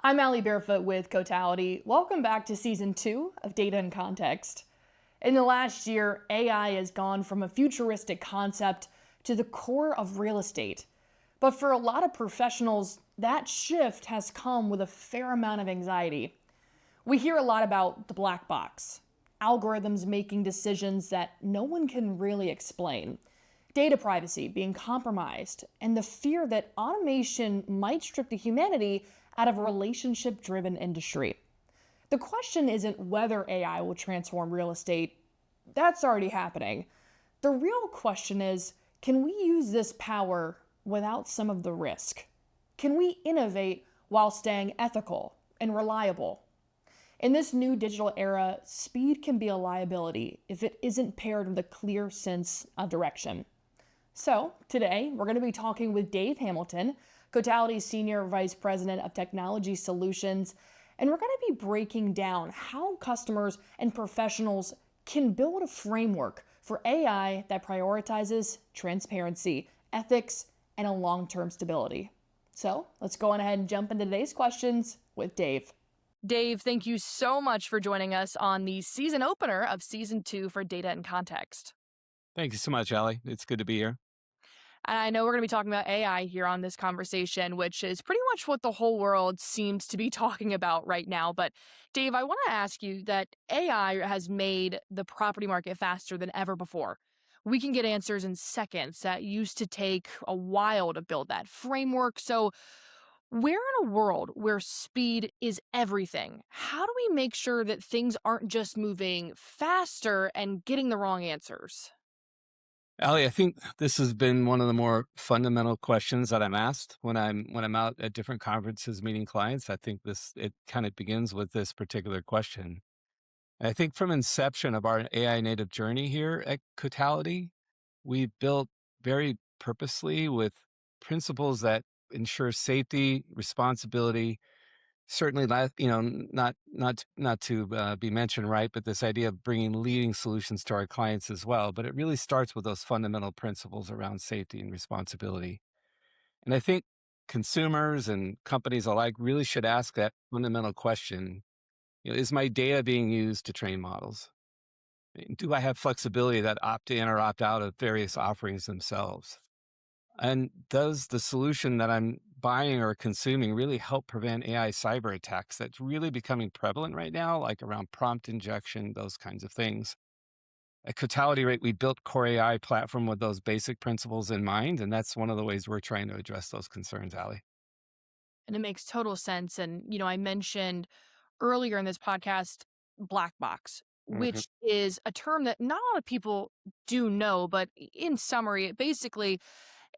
I'm Allie Barefoot with Cotality. Welcome back to Season 2 of Data and Context. In the last year, AI has gone from a futuristic concept to the core of real estate. But for a lot of professionals, that shift has come with a fair amount of anxiety. We hear a lot about the black box, algorithms making decisions that no one can really explain, data privacy being compromised, and the fear that automation might strip the humanity out of a relationship driven industry. The question isn't whether AI will transform real estate, that's already happening. The real question is, can we use this power without some of the risk? Can we innovate while staying ethical and reliable? In this new digital era, speed can be a liability if it isn't paired with a clear sense of direction. So, today, we're going to be talking with Dave Hamilton, Cotality's Senior Vice President of Technology Solutions, and we're going to be breaking down how customers and professionals can build a framework for AI that prioritizes transparency, ethics, and a long-term stability. So, let's go on ahead and jump into today's questions with Dave. Dave, thank you so much for joining us on the season opener of Season 2 for Data and Context. Thank you so much, Allie. It's good to be here. And I know we're going to be talking about AI here on this conversation, which is pretty much what the whole world seems to be talking about right now. But Dave, I want to ask you that AI has made the property market faster than ever before. We can get answers in seconds that used to take a while to build that framework. So, we're in a world where speed is everything. How do we make sure that things aren't just moving faster and getting the wrong answers? Allie, I think this has been one of the more fundamental questions that I'm asked when I'm out at different conferences meeting clients. I think it kind of begins with this particular question. And I think from inception of our AI native journey here at Cotality, we built very purposely with principles that ensure safety, responsibility. Certainly not, not to be mentioned, right? But this idea of bringing leading solutions to our clients as well. But it really starts with those fundamental principles around safety and responsibility. And I think consumers and companies alike really should ask that fundamental question: is my data being used to train models? Do I have flexibility that opt in or opt out of various offerings themselves? And does the solution that I'm buying or consuming really help prevent AI cyber attacks that's really becoming prevalent right now, like around prompt injection, those kinds of things? At Cotality, right, we built core AI platform with those basic principles in mind, and that's one of the ways we're trying to address those concerns, Allie. And it makes total sense. And, I mentioned earlier in this podcast, black box, hmm which is a term that not a lot of people do know, but in summary,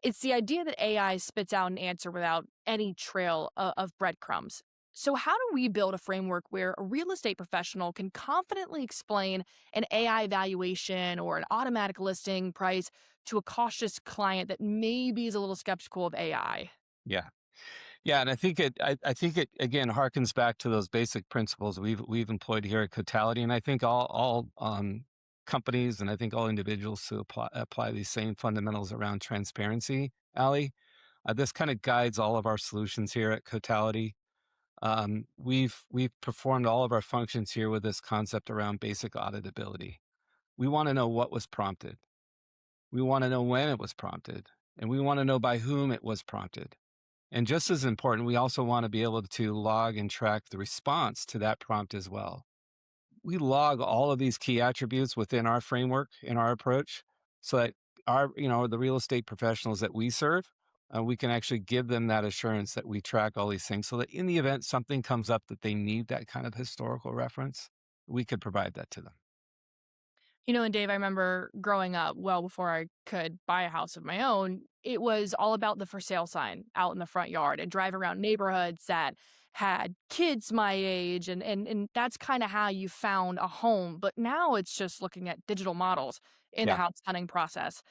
it's the idea that AI spits out an answer without any trail of breadcrumbs. So, how do we build a framework where a real estate professional can confidently explain an AI valuation or an automatic listing price to a cautious client that maybe is a little skeptical of AI? Yeah. Yeah, and I think it again harkens back to those basic principles we've employed here at Cotality, and I think all companies and I think all individuals to apply these same fundamentals around transparency. Allie, this kind of guides all of our solutions here at Cotality. We've performed all of our functions here with this concept around basic auditability. We want to know what was prompted. We want to know when it was prompted, and we want to know by whom it was prompted. And just as important, we also want to be able to log and track the response to that prompt as well. We log all of these key attributes within our framework in our approach so that the real estate professionals that we serve, we can actually give them that assurance that we track all these things so that in the event something comes up that they need that kind of historical reference, we could provide that to them. And Dave, I remember growing up, well, before I could buy a house of my own, it was all about the for sale sign out in the front yard and drive around neighborhoods that had kids my age. And that's kind of how you found a home. But now it's just looking at digital models in the Yeah. house hunting process.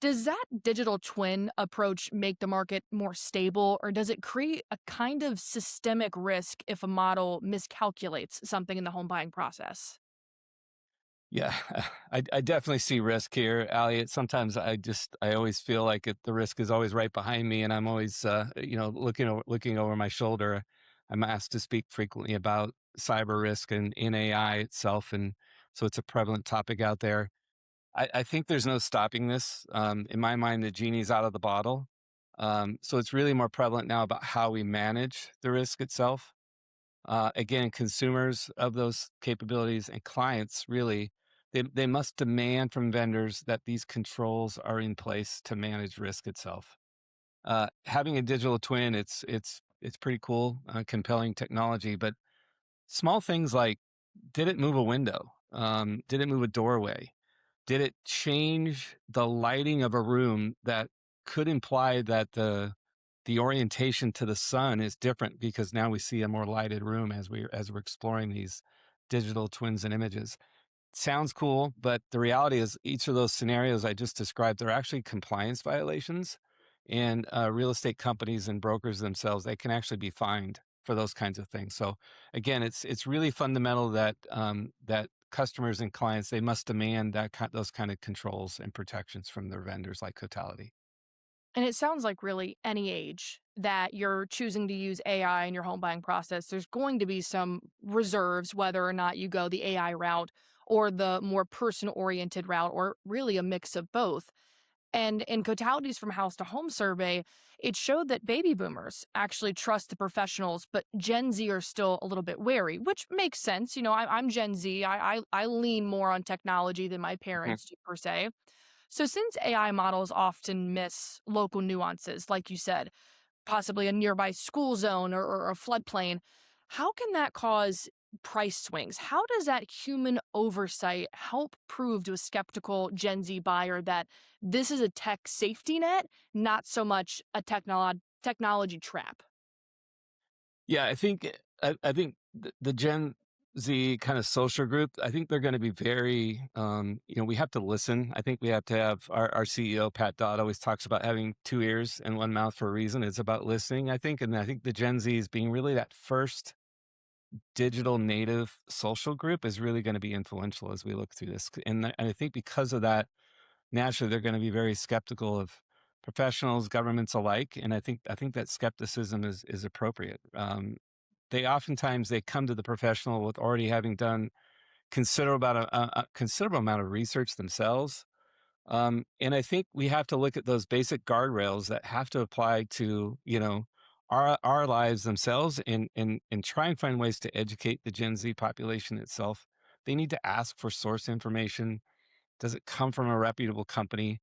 Does that digital twin approach make the market more stable, or does it create a kind of systemic risk if a model miscalculates something in the home buying process? Yeah, I definitely see risk here, Allie. Sometimes I always feel like the risk is always right behind me, and I'm always looking over my shoulder. I'm asked to speak frequently about cyber risk and in AI itself, and so it's a prevalent topic out there. I think there's no stopping this. In my mind, the genie's out of the bottle. So it's really more prevalent now about how we manage the risk itself. Again, consumers of those capabilities and clients really, they must demand from vendors that these controls are in place to manage risk itself. Having a digital twin, it's pretty cool, compelling technology, but small things like, did it move a window? Did it move a doorway? Did it change the lighting of a room that could imply that the orientation to the sun is different because now we see a more lighted room as we're exploring these digital twins and images? Sounds cool, but the reality is each of those scenarios I just described, they're actually compliance violations. And real estate companies and brokers themselves, they can actually be fined for those kinds of things. So again, it's really fundamental that that customers and clients, they must demand those kind of controls and protections from their vendors like Cotality. And it sounds like really any age that you're choosing to use AI in your home buying process, there's going to be some reserves whether or not you go the AI route or the more person oriented route, or really a mix of both. And in Cotality's From House to Home survey, it showed that baby boomers actually trust the professionals, but Gen Z are still a little bit wary, which makes sense. I'm Gen Z. I lean more on technology than my Mhm. parents do, per se. So, since AI models often miss local nuances, like you said, possibly a nearby school zone or a floodplain, how can that cause price swings? How does that human oversight help prove to a skeptical Gen Z buyer that this is a tech safety net, not so much a technology trap? Yeah, I think the Gen Z kind of social group, I think they're going to be very, we have to listen. I think we have to have our CEO, Pat Dodd, always talks about having two ears and one mouth for a reason. It's about listening, I think. And I think the Gen Z is being really that first digital native social group is really going to be influential as we look through this. And I think because of that, naturally, they're going to be very skeptical of professionals, governments alike. And I think that skepticism is appropriate. They oftentimes they come to the professional with already having done a considerable amount of research themselves. And I think we have to look at those basic guardrails that have to apply to, our lives themselves, and try and find ways to educate the Gen Z population itself. They need to ask for source information. Does it come from a reputable company?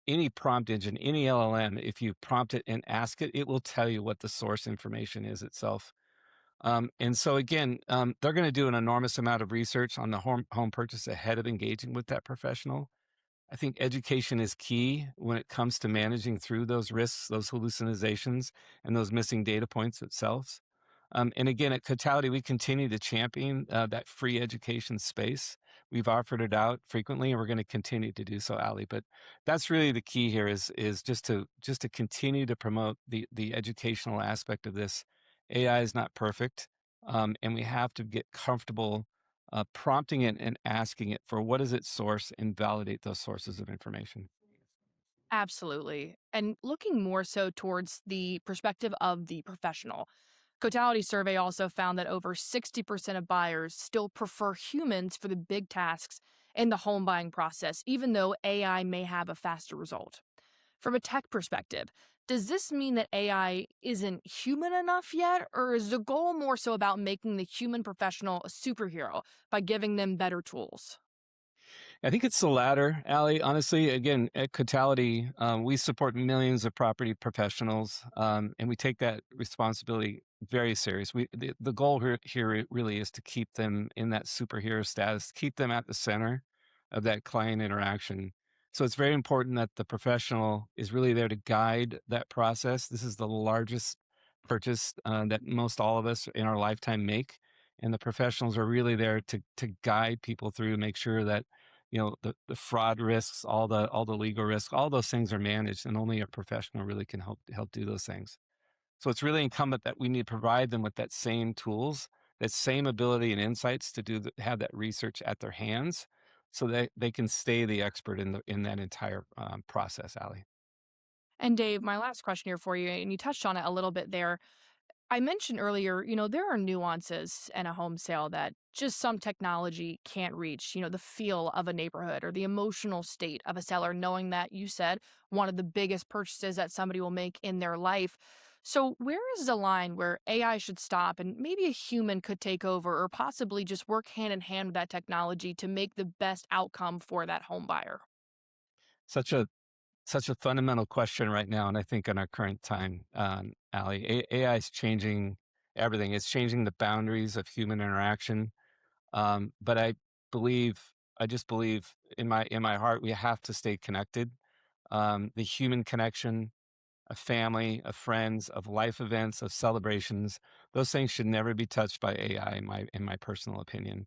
Any prompt engine, any LLM, if you prompt it and ask it, it will tell you what the source information is itself. And so again, they're going to do an enormous amount of research on the home purchase ahead of engaging with that professional. I think education is key when it comes to managing through those risks, those hallucinations, and those missing data points itself. And again, at Cotality, we continue to champion that free education space. We've offered it out frequently, and we're going to continue to do so, Allie. But that's really the key here is just to continue to promote the educational aspect of this. AI is not perfect, and we have to get comfortable prompting it and asking it for what is its source and validate those sources of information. Absolutely. And looking more so towards the perspective of the professional, Cotality survey also found that over 60% of buyers still prefer humans for the big tasks in the home buying process, even though AI may have a faster result. From a tech perspective, does this mean that AI isn't human enough yet, or is the goal more so about making the human professional a superhero by giving them better tools? I think it's the latter, Allie. Honestly, again, at Cotality, we support millions of property professionals, and we take that responsibility very serious. The goal here really is to keep them in that superhero status, keep them at the center of that client interaction. So it's very important that the professional is really there to guide that process. This is the largest purchase that most all of us in our lifetime make, and the professionals are really there to guide people through, make sure that the fraud risks, all the legal risks, all those things are managed, and only a professional really can help do those things. So it's really incumbent that we need to provide them with that same tools, that same ability and insights to have that research at their hands, so that they can stay the expert in that entire process, Allie. And Dave, my last question here for you, and you touched on it a little bit there. I mentioned earlier, there are nuances in a home sale that just some technology can't reach. The feel of a neighborhood or the emotional state of a seller, knowing that you said one of the biggest purchases that somebody will make in their life. So, where is the line where AI should stop and maybe a human could take over or possibly just work hand in hand with that technology to make the best outcome for that home buyer? Such a such a fundamental question right now, and I think in our current time, Allie, AI is changing everything. It's changing the boundaries of human interaction. But believe, I just believe in my heart, we have to stay connected. The human connection, of family, of friends, of life events, of celebrations. Those things should never be touched by AI, in my personal opinion.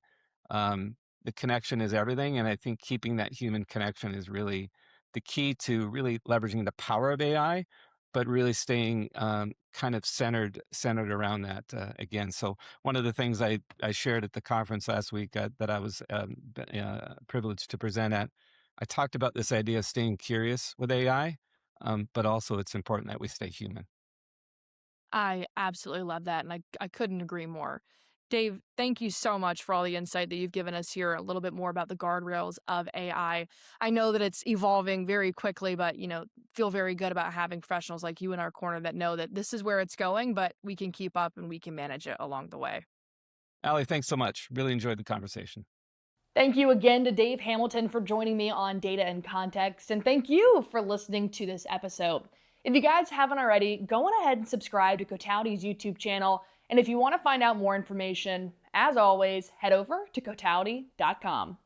The connection is everything, and I think keeping that human connection is really the key to really leveraging the power of AI, but really staying kind of centered around that again. So one of the things I shared at the conference last week that I was privileged to present at, I talked about this idea of staying curious with AI, but also it's important that we stay human. I absolutely love that, and I couldn't agree more. Dave, thank you so much for all the insight that you've given us here, a little bit more about the guardrails of AI. I know that it's evolving very quickly, but feel very good about having professionals like you in our corner that know that this is where it's going, but we can keep up and we can manage it along the way. Allie, thanks so much. Really enjoyed the conversation. Thank you again to Dave Hamilton for joining me on Data and Context, and thank you for listening to this episode. If you guys haven't already, go on ahead and subscribe to Cotality's YouTube channel, and if you want to find out more information, as always, head over to cotality.com.